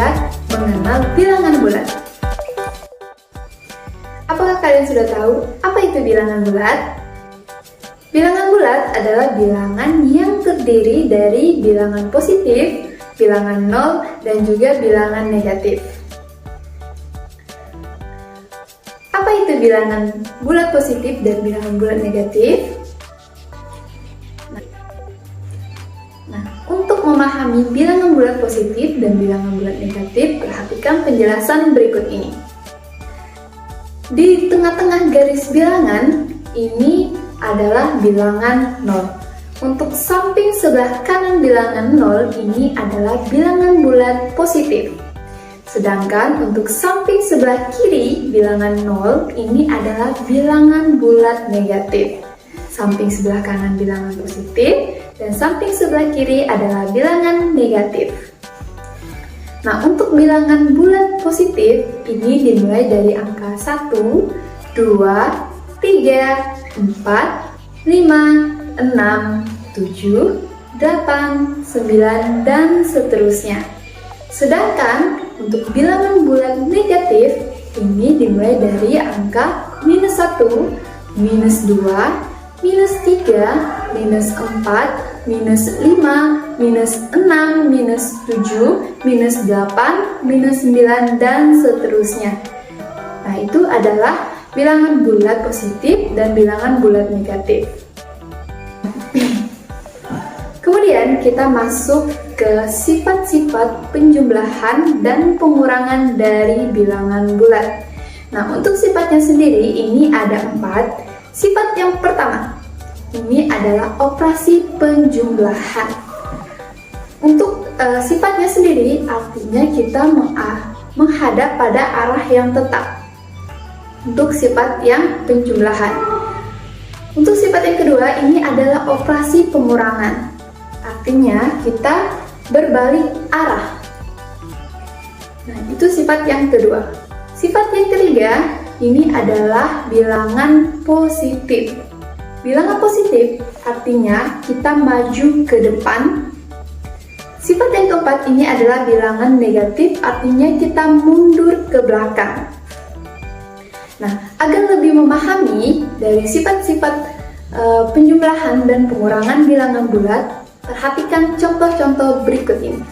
belajar mengenal bilangan bulat. Apakah kalian sudah tahu apa itu bilangan bulat? Bilangan bulat adalah bilangan yang terdiri dari bilangan positif, bilangan nol, dan juga bilangan negatif. Apa itu bilangan bulat positif dan bilangan bulat negatif? Nah, untuk memahami bilangan bulat positif dan bilangan bulat negatif, perhatikan penjelasan berikut ini. Di tengah-tengah garis bilangan, ini adalah bilangan 0. Untuk samping sebelah kanan bilangan 0, ini adalah bilangan bulat positif. Sedangkan untuk samping sebelah kiri bilangan 0, ini adalah bilangan bulat negatif. Samping sebelah kanan bilangan positif, dan samping sebelah kiri adalah bilangan negatif. Nah, untuk bilangan bulat positif, ini dimulai dari angka 1, 2, 3, 4, 5, 6, 7, 8, 9, dan seterusnya. Sedangkan untuk bilangan bulat negatif, ini dimulai dari angka minus 1, minus 2, minus 3, minus 4, minus 5, minus 6, minus 7, minus 8, minus 9, dan seterusnya. Nah, itu adalah bilangan bulat positif dan bilangan bulat negatif. Kemudian kita masuk ke sifat-sifat penjumlahan dan pengurangan dari bilangan bulat. Nah, untuk sifatnya sendiri ini ada 4. Sifat yang pertama, ini adalah operasi penjumlahan. Untuk sifatnya sendiri, artinya kita menghadap pada arah yang tetap. Untuk sifat yang penjumlahan. Untuk sifat yang kedua, ini adalah operasi pengurangan. Artinya kita berbalik arah. Nah, itu sifat yang kedua. Sifat yang ketiga, ini adalah bilangan positif. Bilangan positif artinya kita maju ke depan. Sifat yang keempat ini adalah bilangan negatif, artinya kita mundur ke belakang. Nah, agar lebih memahami dari sifat-sifat penjumlahan dan pengurangan bilangan bulat, perhatikan contoh-contoh berikut ini.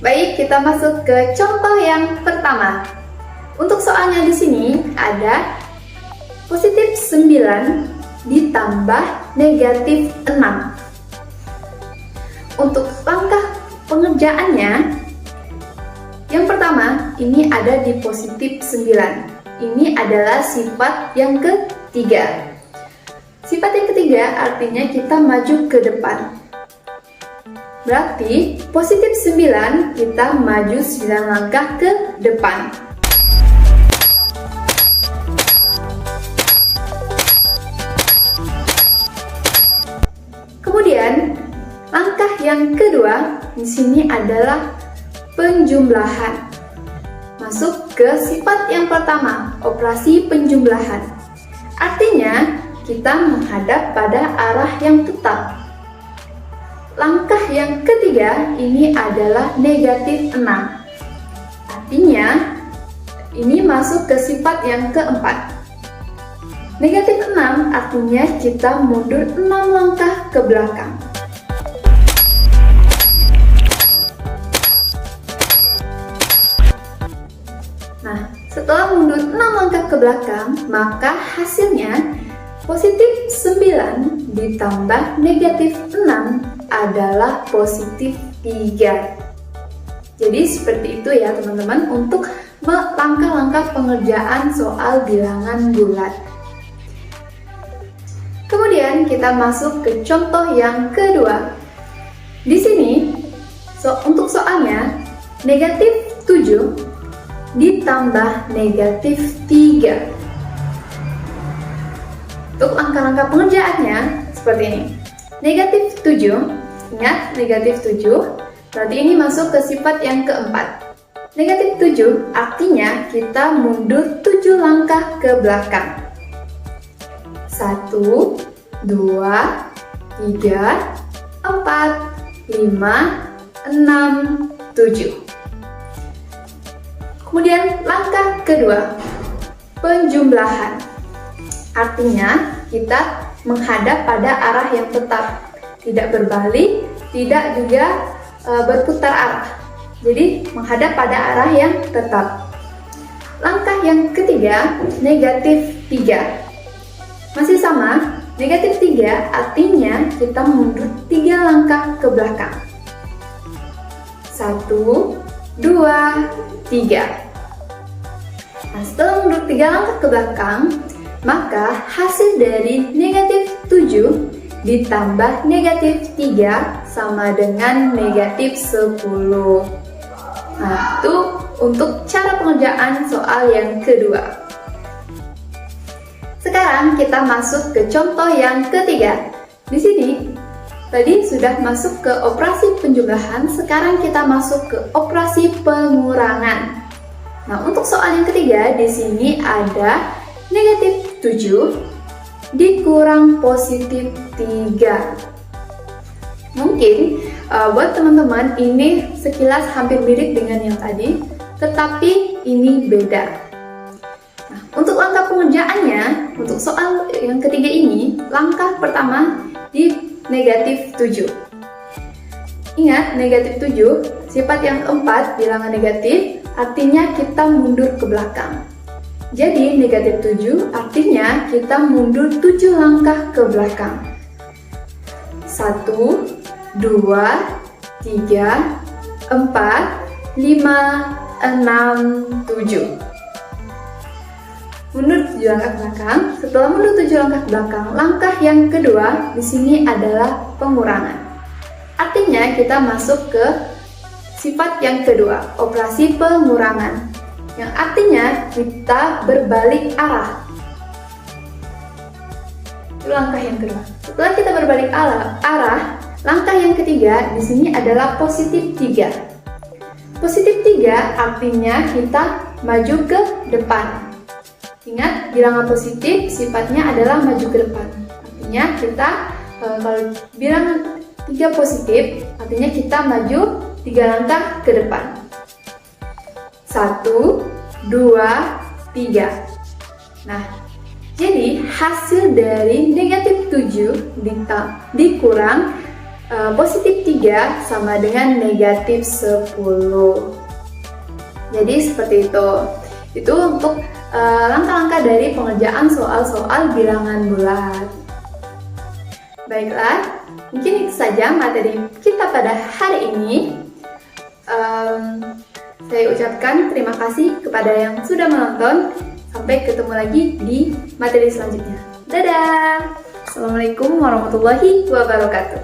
Baik, kita masuk ke contoh yang pertama. Untuk soalnya di sini ada positif 9 ditambah negatif 6. Untuk langkah pengerjaannya, yang pertama, ini ada di positif 9. Ini adalah sifat yang ketiga. Sifat yang ketiga artinya kita maju ke depan. Berarti positif 9 kita maju 9 langkah ke depan. Kemudian langkah yang kedua di sini adalah penjumlahan. Masuk ke sifat yang pertama, operasi penjumlahan. Artinya kita menghadap pada arah yang tetap. Langkah yang ketiga ini adalah negatif 6. Artinya ini masuk ke sifat yang keempat. Negatif 6 artinya kita mundur 6 langkah ke belakang. Nah, setelah mundur 6 langkah ke belakang, maka hasilnya positif 9 ditambah negatif 6 adalah positif 3. Jadi seperti itu ya teman-teman untuk langkah-langkah pengerjaan soal bilangan bulat. Kemudian kita masuk ke contoh yang kedua. Di sini untuk soalnya negatif 7 ditambah negatif 3. Untuk langkah-langkah pengerjaannya seperti ini. Negatif 7, ingat negatif 7, berarti ini masuk ke sifat yang keempat. Negatif 7 artinya kita mundur 7 langkah ke belakang. 1, 2, 3, 4, 5, 6, 7. Kemudian langkah kedua, penjumlahan. Artinya kita menghadap pada arah yang tetap, tidak berbalik, tidak juga berputar arah. Jadi menghadap pada arah yang tetap. Langkah yang ketiga, negatif 3. Masih sama, negatif 3 artinya kita mundur 3 langkah ke belakang. 1, 2, 3. Nah, setelah mundur 3 langkah ke belakang, maka hasil dari negatif 7 ditambah negatif 3 sama dengan negatif 10. Nah, itu untuk cara pengerjaan soal yang kedua. Sekarang kita masuk ke contoh yang ketiga. Di sini tadi sudah masuk ke operasi penjumlahan, sekarang kita masuk ke operasi pengurangan. Nah, untuk soal yang ketiga di sini ada negatif 7 dikurang positif 3. Mungkin buat teman-teman ini sekilas hampir mirip dengan yang tadi, tetapi ini beda. Nah, untuk langkah pengerjaannya, untuk soal yang ketiga ini, langkah pertama di negatif 7. Ingat, negatif 7, sifat yang keempat, bilangan negatif, artinya kita mundur ke belakang. Jadi negatif 7 artinya kita mundur 7 langkah ke belakang. 1, 2, 3, 4, 5, 6, 7. Mundur 7 langkah ke belakang. Setelah mundur 7 langkah ke belakang, langkah yang kedua di sini adalah pengurangan. Artinya kita masuk ke sifat yang kedua, operasi pengurangan. Yang artinya kita berbalik arah. Itu langkah yang kedua. Setelah kita berbalik arah, langkah yang ketiga di sini adalah positif 3. Positif 3 artinya kita maju ke depan. Ingat, bilangan positif sifatnya adalah maju ke depan. Artinya kita kalau bilangan 3 positif, artinya kita maju 3 langkah ke depan. 1, 2, 3. Nah, jadi hasil dari negatif 7 dikurang positif 3 sama dengan negatif 10. Jadi seperti itu. Itu untuk langkah-langkah dari pengerjaan soal-soal bilangan bulat. Baiklah, mungkin itu saja materi kita pada hari ini. Saya ucapkan terima kasih kepada yang sudah menonton. Sampai ketemu lagi di materi selanjutnya. Dadah! Assalamualaikum warahmatullahi wabarakatuh.